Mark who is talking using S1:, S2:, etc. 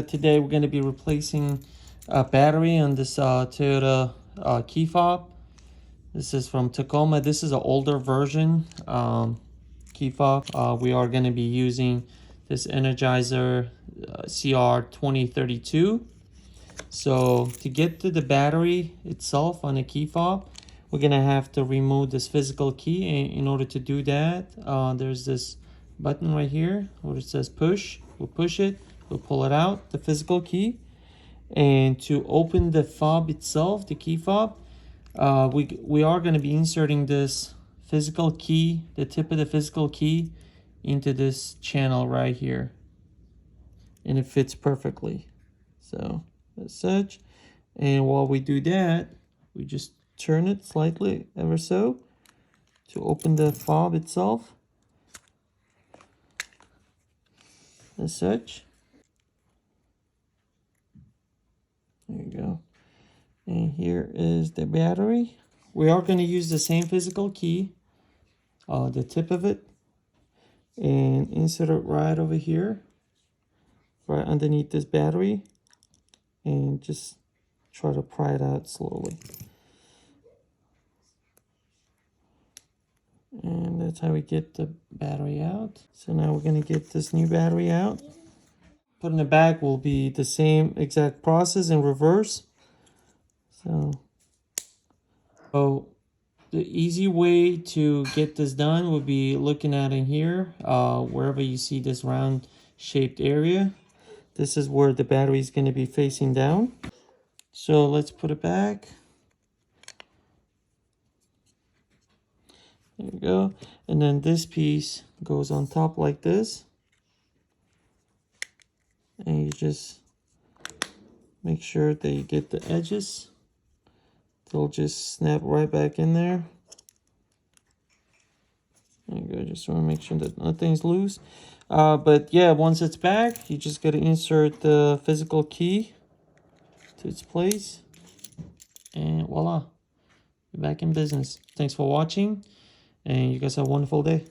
S1: Today we're going to be replacing a battery on this Toyota key fob. This is from Tacoma. This is an older version key fob. We are going to be using this Energizer CR 2032. So to get to the battery itself on the key fob, we're going to have to remove this physical key. In order to do that, there's this button right here where it says push. We'll push it, we'll pull it out, the physical key. And to open the fob itself, the key fob, we are going to be inserting this physical key, the tip of the physical key, into this channel right here. And it fits perfectly. So as such, and while we do that, we just turn it slightly ever so to open the fob itself as such. There you go. And here is the battery. We are going to use the same physical key, the tip of it, and insert it right over here, right underneath this battery, and just try to pry it out slowly. And that's how we get the battery out. So now we're going to get this new battery out. Put in the back will be the same exact process in reverse. So the easy way to get this done would be looking at in here, wherever you see this round shaped area. This is where the battery is going to be facing down. So let's put it back. There you go. And then this piece goes on top like this. And you just make sure that you get the edges. They'll just snap right back in there. There you go. Just want to make sure that nothing's loose. But yeah, once it's back, you just got to insert the physical key to its place. And voila, you're back in business. Thanks for watching. And you guys have a wonderful day.